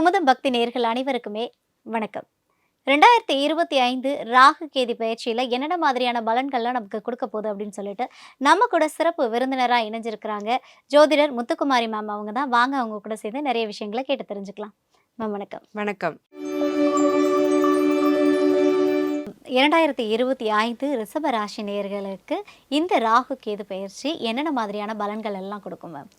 குமுதம் பக்தி நேயர்கள் அனைவருக்குமே வணக்கம். 2025 ராகு கேது பயிற்சியில என்னென்ன மாதிரியான பலன்கள்லாம் நமக்கு குடுக்க போகுது அப்படின்னு சொல்லிட்டு, நம்ம கூட சிறப்பு விருந்தினரா இணைஞ்சிருக்கிறாங்க. ஜோதிடர் முத்துக்குமாரி மேம் அவங்க தான். வாங்க அவங்க கூட சேர்ந்து நிறைய விஷயங்கள கேட்டு தெரிஞ்சுக்கலாம். மேம் வணக்கம். வணக்கம். 2025 ரிஷப ராசி நேயர்களுக்கு இந்த ராகு கேது பயிற்சி என்னென்ன மாதிரியான பலன்கள் எல்லாம் கொடுக்கும் மேம்?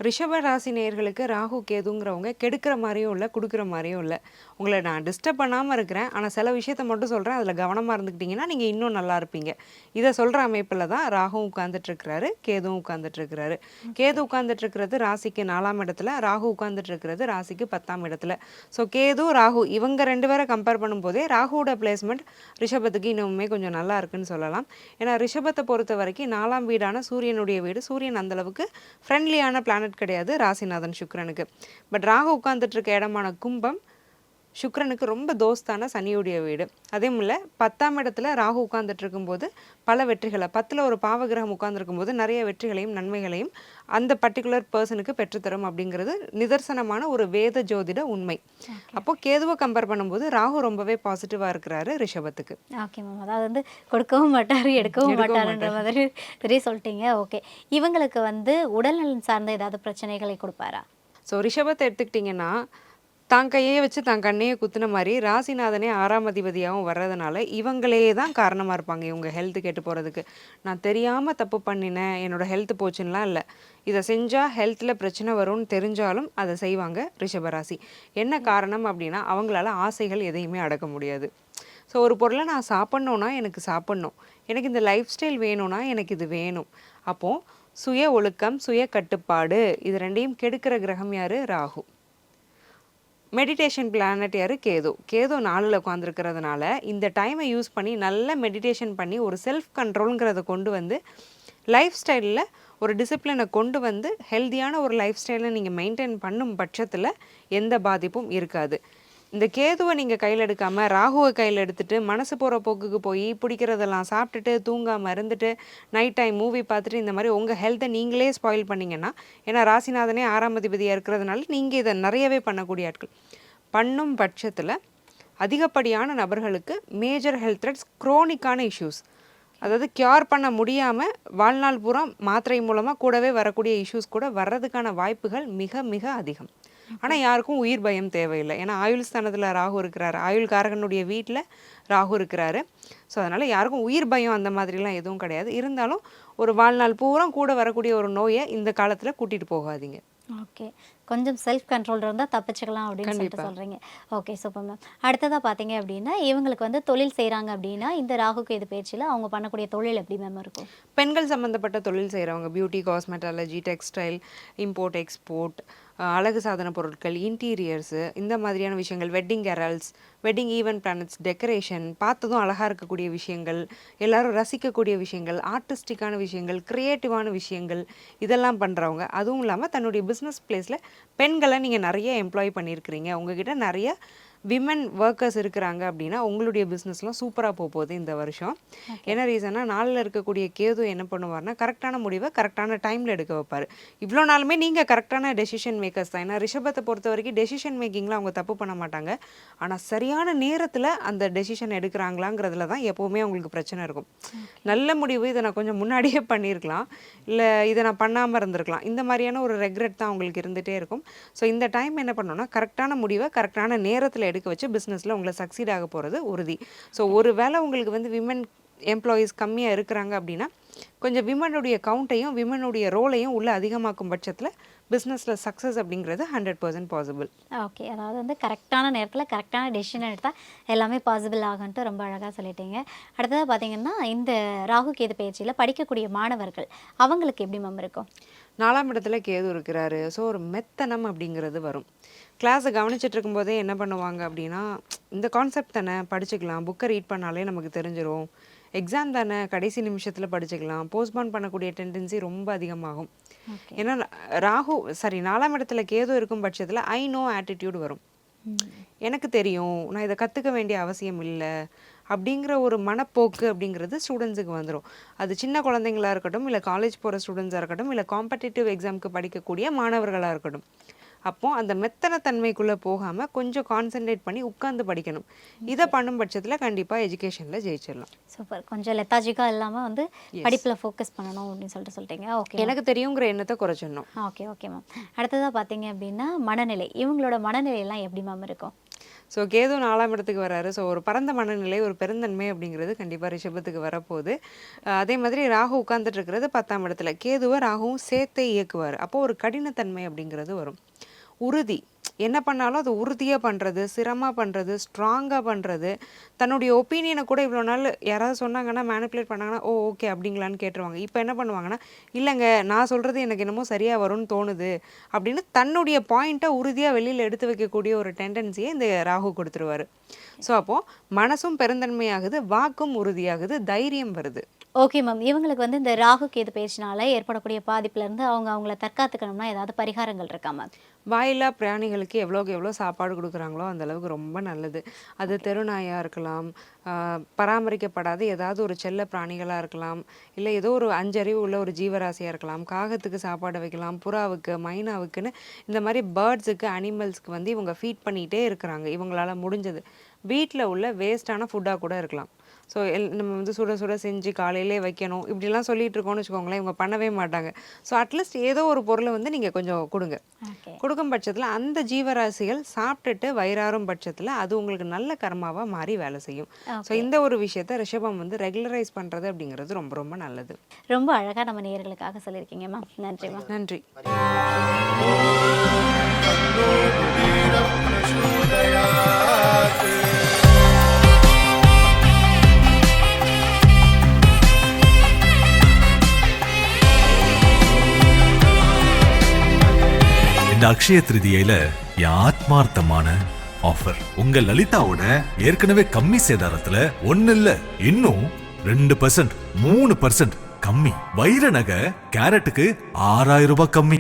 ரிஷப ராசி நேயர்களுக்கு ராகு கேதுங்கிறவங்க கெடுக்கிற மாதிரியும் இல்லை, கொடுக்குற மாதிரியும் இல்லை. உங்களை நான் டிஸ்டர்ப் பண்ணாமல் இருக்கிறேன், ஆனால் சில விஷயத்த மட்டும் சொல்கிறேன், அதில் கவனமாக இருந்துக்கிட்டிங்கன்னா நீங்கள் இன்னும் நல்லா இருப்பீங்க. இதை சொல்கிற அமைப்பில் தான் ராகுவும் உட்காந்துட்ருக்கிறாரு, கேதுவும் உட்காந்துட்ருக்கிறாரு. கேது உட்காந்துட்ருக்கிறது ராசிக்கு 4ஆம் இடத்துல, ராகு உட்காந்துட்ருக்கிறது ராசிக்கு 10ஆம் இடத்துல. ஸோ கேது ராகு இவங்க 2 பேரை கம்பேர் பண்ணும்போதே ராகுவோட பிளேஸ்மெண்ட் ரிஷபத்துக்கு இன்னுமே கொஞ்சம் நல்லா இருக்குன்னு சொல்லலாம். ஏன்னா ரிஷபத்தை பொறுத்த வரைக்கும் 4ஆம் வீடான சூரியனுடைய வீடு. சூரியன் அந்தளவுக்கு ஃப்ரெண்ட்லியான பிளானட் கிடையாது ராசிநாதன் சுக்கிரனுக்கு. பட் ராகு உட்கார்ந்துட்டு இருக்க இடமான கும்பம் சுக்கிரனுக்கு ரொம்ப தோஸ்தான சனியுடைய வீடு. அதே போல 10ஆம் இடத்துல ராகு உட்கார்ந்துட்டு இருக்கும்போது பல வெற்றிகளை, 10ல் ஒரு பாவகிரகம் உட்கார்ந்துருக்கும் போது நிறைய வெற்றிகளையும் நன்மைகளையும் அந்த பர்டிகுலர் பர்சனுக்கு பெற்றுத்தரும் அப்படிங்கிறது நிதர்சனமான ஒரு வேத ஜோதிட உண்மை. அப்போ கேதுவை கம்பேர் பண்ணும்போது ராகு ரொம்பவே பாசிட்டிவா இருக்கிறாரு ரிஷபத்துக்கு. Okay ma'am. அதாவது வந்து கொடுக்கவும் மாட்டாரு, எடுக்கவும் மாட்டாருன்ற மாதிரி தெரிய சொல்லிட்டீங்க. ஓகே. இவங்களுக்கு உடல்நலன் சார்ந்த ஏதாவது பிரச்சனைகளை கொடுப்பாரா? ஸோ ரிஷபத்தை எடுத்துக்கிட்டிங்கன்னா தான் கையே வச்சு தான் கண்ணையே குத்துன மாதிரி ராசிநாதனே 6ஆம் அதிபதியாகவும் வர்றதுனால இவங்களே தான் காரணமாக இருப்பாங்க இவங்க ஹெல்த் கெட்டு போகிறதுக்கு. நான் தெரியாமல் தப்பு பண்ணினேன், என்னோட ஹெல்த் போச்சுன்னெலாம் இல்லை. இதை செஞ்சால் ஹெல்த்தில் பிரச்சனை வரும்னு தெரிஞ்சாலும் அதை செய்வாங்க ரிஷபராசி. என்ன காரணம் அப்படின்னா அவங்களால ஆசைகள் எதையுமே அடக்க முடியாது. ஸோ ஒரு பொருளை நான் சாப்பிட்ணுன்னா எனக்கு சாப்பிட்ணும், எனக்கு இந்த லைஃப் ஸ்டைல் வேணும்னா எனக்கு இது வேணும். அப்போது சுய ஒழுக்கம், சுய கட்டுப்பாடு இது ரெண்டையும் கெடுக்கிற கிரகம் யார்? ராகு. மெடிடேஷன் பிளானட் யார்? கேது. கேது 4ல் உட்காந்துருக்கிறதுனால இந்த டைமை யூஸ் பண்ணி நல்ல மெடிடேஷன் பண்ணி ஒரு செல்ஃப் கண்ட்ரோலுங்கிறத கொண்டு வந்து லைஃப் ஸ்டைலில் ஒரு டிசிப்ளினை கொண்டு வந்து ஹெல்த்தியான ஒரு லைஃப் ஸ்டைலை நீங்கள் மெயின்டைன் பண்ணும் பட்சத்தில் எந்த பாதிப்பும் இருக்காது. இந்த கேதுவை நீங்கள் கையில் எடுக்காமல் ராகுவை கையில் எடுத்துகிட்டு மனசு போகிற போக்குக்கு போய் பிடிக்கிறதெல்லாம் சாப்பிட்டுட்டு தூங்காமல் இருந்துட்டு நைட் டைம் மூவி பார்த்துட்டு இந்த மாதிரி உங்கள் ஹெல்த்தை நீங்களே ஸ்பாயில் பண்ணிங்கன்னா, ஏன்னா ராசிநாதனே 6ஆம் அதிபதியாக இருக்கிறதுனால நீங்கள் இதை நிறையவே பண்ணக்கூடிய ஆட்கள் பண்ணும் பட்சத்தில் அதிகப்படியான நபர்களுக்கு மேஜர் ஹெல்த் த்ரெட்ஸ், குரோனிக்கான இஷ்யூஸ், அதாவது கியூர் பண்ண முடியாமல் வாழ்நாள் பூரா மாத்திரை மூலமாக கூடவே வரக்கூடிய இஷ்யூஸ் கூட வர்றதுக்கான வாய்ப்புகள் மிக மிக அதிகம். ஆனால் யாருக்கும் உயிர் பயம் தேவையில்லை. ஏன்னா ஆயுள் ஸ்தானத்தில் ராகு இருக்கிறாரு, ஆயுள்காரகனுடைய வீட்டில் ராகு இருக்கிறாரு. ஸோ அதனால் யாருக்கும் உயிர் பயம் அந்த மாதிரிலாம் எதுவும் கிடையாது. இருந்தாலும் ஒரு வாழ்நாள் பூரா கூட வரக்கூடிய ஒரு நோயை இந்த காலத்தில் கூட்டிகிட்டு போகாதீங்க. ஓகே. கொஞ்சம் செல்ஃப் கண்ட்ரோல் இருந்தால் தப்பிச்சுக்கலாம் அப்படின்னு சொல்லிட்டு சொல்கிறீங்க. Okay, super ma'am. அடுத்ததாக பார்த்தீங்க அப்படின்னா இவங்களுக்கு தொழில் செய்கிறாங்க அப்படின்னா இந்த ராகு கேது பயிற்சியில் அவங்க பண்ணக்கூடிய தொழில் எப்படி மேம் இருக்கும்? பெண்கள் சம்மந்தப்பட்ட தொழில் செய்கிறவங்க, beauty, cosmetology, textile, import export, அழகு சாதன பொருட்கள், இன்டீரியர்ஸு, இந்த மாதிரியான விஷயங்கள், wedding carols, wedding event planets, decoration, பார்த்ததும் அழகாக இருக்கக்கூடிய விஷயங்கள், எல்லாரும் ரசிக்கக்கூடிய விஷயங்கள், ஆர்டிஸ்டிக்கான விஷயங்கள், க்ரியேட்டிவான விஷயங்கள், இதெல்லாம் பண்ணுறவங்க. அதுவும் இல்லாமல் தன்னுடைய பிஸ்னஸ் பிளேஸில் பெண்களை நீங்கள் நிறைய எம்ப்ளாய் பண்ணியிருக்கிறீங்க, உங்ககிட்ட நிறைய விமன் ஒர்க்கர்ஸ் இருக்கிறாங்க அப்படின்னா உங்களுடைய பிஸ்னஸ்லாம் சூப்பராக போகுது இந்த வருஷம். என்ன ரீசன்னா 4ல் இருக்கக்கூடிய கேது என்ன பண்ணுவார்னா கரெக்டான முடிவை கரெக்டான டைமில் எடுக்க வைப்பார். இவ்வளோ நாளுமே நீங்கள் கரெக்டான டெசிஷன் மேக்கர்ஸ் தான். ஏன்னா ரிஷபத்தை பொறுத்த வரைக்கும் டெசிஷன் மேக்கிங்கில் அவங்க தப்பு பண்ண மாட்டாங்க. ஆனால் சரியான நேரத்தில் அந்த டெசிஷன் எடுக்கிறாங்களாங்கிறதுல தான் எப்போவுமே அவங்களுக்கு பிரச்சனை இருக்கும். நல்ல முடிவு இதை நான் கொஞ்சம் முன்னாடியே பண்ணியிருக்கலாம், இல்லை இதை நான் பண்ணாமல் இருந்திருக்கலாம், இந்த மாதிரியான ஒரு ரெக்ரெட் தான் அவங்களுக்கு இருந்துகிட்டே இருக்கும். ஸோ இந்த டைம் என்ன பண்ணோன்னா கரெக்டான முடிவை கரெக்டான நேரத்தில் எடுக்க வச்சு பிஸ்னஸில் உங்களை சக்சீட் ஆக போகிறது உறுதி. ஸோ ஒரு வேளை உங்களுக்கு விமன் எம்ப்ளாயீஸ் கம்மியாக இருக்கிறாங்க அப்படின்னா கொஞ்சம் விமனுடைய கவுண்ட்டையும் விமனுடைய ரோலையும் உள்ளே அதிகமாக்கும் பட்சத்தில் பிஸ்னஸில் சக்ஸஸ் அப்படிங்கிறது 100% பாசிபிள். ஓகே. அதாவது கரெக்டான நேரத்தில் கரெக்டான டெசிஷன் எடுத்தால் எல்லாமே பாசிபிள் ஆகுன்ட்டு ரொம்ப அழகாக சொல்லிட்டீங்க. அடுத்ததாக பார்த்தீங்கன்னா இந்த ராகு கேது பயிற்சியில் படிக்கக்கூடிய மாணவர்கள் அவங்களுக்கு எப்படி மேம் இருக்கும்? 4ஆம் இடத்துல கேது இருக்கிறாரு. ஸோ ஒரு மெத்தனம் அப்படிங்கிறது வரும். கிளாஸை கவனிச்சுட்டு இருக்கும்போதே என்ன பண்ணுவாங்க அப்படின்னா, இந்த கான்செப்ட் தானே படிச்சுக்கலாம், புக்கை ரீட் பண்ணாலே நமக்கு தெரிஞ்சிடும், எக்ஸாம் தானே கடைசி நிமிஷத்தில் படிச்சுக்கலாம், போஸ்ட்பான் பண்ணக்கூடிய டெண்டன்சி ரொம்ப அதிகமாகும். ஏன்னா ராகு 4ஆம் இடத்துல கேது இருக்கும் பட்சத்தில் ஐ நோ ஆட்டிடியூட் வரும். எனக்கு தெரியும், நான் இதை கற்றுக்க வேண்டிய அவசியம் இல்லை அப்படிங்கிற ஒரு மனப்போக்கு அப்படிங்கிறது ஸ்டூடெண்ட்ஸுக்கு வந்துடும். அது சின்ன குழந்தைங்களாக இருக்கட்டும், இல்லை காலேஜ் போகிற ஸ்டூடெண்ட்ஸாக இருக்கட்டும், இல்லை காம்படிட்டிவ் எக்ஸாமுக்கு படிக்கக்கூடிய மாணவர்களாக இருக்கட்டும். அப்போ அந்த மெத்தனத்தன்மைக்குள்ளே போகாமல் கொஞ்சம் கான்சென்ட்ரேட் பண்ணி உட்காந்து படிக்கணும். இதை பண்ணும் பட்சத்தில் கண்டிப்பாக எஜுகேஷனில் ஜெயிச்சிடலாம். சூப்பர். கொஞ்சம் லெத்தாஜிக்காக இல்லாமல் வந்து படிப்பில் ஃபோக்கஸ் பண்ணணும் அப்படின்னு சொல்லிட்டீங்க. ஓகே, எனக்கு தெரியுங்கிற எண்ணத்தை குறைச்சிடணும். Okay okay ma'am. அடுத்ததாக பார்த்தீங்க அப்படின்னா மனநிலை, இவங்களோட மனநிலையெல்லாம் எப்படி மேம் இருக்கும்? ஸோ கேது 4ஆம் இடத்துக்கு வராரு. ஸோ ஒரு பரந்த மனநிலை, ஒரு பெருந்தன்மை அப்படிங்கிறது கண்டிப்பாக ரிஷபத்துக்கு வரப்போகுது. அதே மாதிரி ராகு உட்கார்ந்துட்டு இருக்கிறது 10ஆம் இடத்துல. கேதுவை ராகுவும் சேர்த்தே இயக்குவார். அப்போது ஒரு கடினத்தன்மை அப்படிங்கிறது வரும். உறுதி, என்ன பண்ணாலும் அது உறுதியாக பண்ணுறது, சிரமமாக பண்ணுறது, ஸ்ட்ராங்காக பண்ணுறது. தன்னுடைய ஒப்பீனியனை கூட இவ்வளோ நாள் யாராவது சொன்னாங்கன்னா மேனிப்புலேட் பண்ணாங்கன்னா ஓகே அப்படிங்களான்னு கேட்டுருவாங்க. இப்போ என்ன பண்ணுவாங்கன்னா, இல்லைங்க நான் சொல்கிறது எனக்கு என்னமோ சரியாக வரும்னு தோணுது அப்படின்னு தன்னுடைய பாயிண்ட்டை உறுதியாக வெளியில் எடுத்து வைக்கக்கூடிய ஒரு டெண்டன்சியை இந்த ராகு கொடுத்துருவார். ஸோ அப்போது மனசும் பெருந்தன்மையாகுது, வாக்கும் உறுதியாகுது, தைரியம் வருது. Okay ma'am. இவங்களுக்கு வந்து இந்த ராகு கேது பயிற்சினால ஏற்படக்கூடிய பாதிப்புலேருந்து அவங்கள தற்காத்துக்கணும்னா ஏதாவது பரிகாரங்கள் இருக்கா மேம்? வாயில்லா பிராணிகளுக்கு எவ்வளோக்கு எவ்வளோ சாப்பாடு கொடுக்குறாங்களோ அந்த அளவுக்கு ரொம்ப நல்லது. அது தெருநாயாக இருக்கலாம், பராமரிக்கப்படாத ஏதாவது ஒரு செல்ல பிராணிகளாக இருக்கலாம், இல்லை ஏதோ ஒரு 5 அறிவு உள்ள ஒரு ஜீவராசியாக இருக்கலாம். காகத்துக்கு சாப்பாடு வைக்கலாம், புறாவுக்கு, மைனாவுக்குன்னு இந்த மாதிரி பேர்ட்ஸுக்கு, அனிமல்ஸ்க்கு வந்து இவங்க ஃபீட் பண்ணிகிட்டே இருக்கிறாங்க இவங்களால முடிஞ்சது. வீட்டில் உள்ள வேஸ்ட்டான ஃபுட்டாக கூட இருக்கலாம். ஸோ நம்ம வந்து சுட சுட செஞ்சு காலையிலே வைக்கணும் இப்படிலாம் சொல்லிட்டு இருக்கோம்னு வச்சுக்கோங்களேன், இவங்க பண்ணவே மாட்டாங்க. ஸோ அட்லீஸ்ட் ஏதோ ஒரு பொருளை வந்து நீங்கள் கொஞ்சம் கொடுங்க. கொடுக்கும் பட்சத்தில் அந்த ஜீவராசிகள் சாப்பிட்டுட்டு வயிறாரும் பட்சத்தில் அது உங்களுக்கு நல்ல கர்மாவாக மாறி வேலை செய்யும். ஸோ இந்த ஒரு விஷயத்தை ரிஷபம் வந்து ரெகுலரைஸ் பண்ணுறது அப்படிங்கிறது ரொம்ப ரொம்ப நல்லது. ரொம்ப அழகாக நம்ம நேயர்களுக்காக சொல்லியிருக்கீங்க மேம். நன்றி மேம். நன்றி. இந்த அக்ஷய திருதியில என் ஆத்மார்த்தமான ஆஃபர் உங்க லலிதாவோட ஏற்கனவே கம்மி சேதாரத்துல 1 இல்ல இன்னும் 2%, 3% கம்மி. வைர நகை கேரட்டுக்கு 6000 ரூபாய் கம்மி.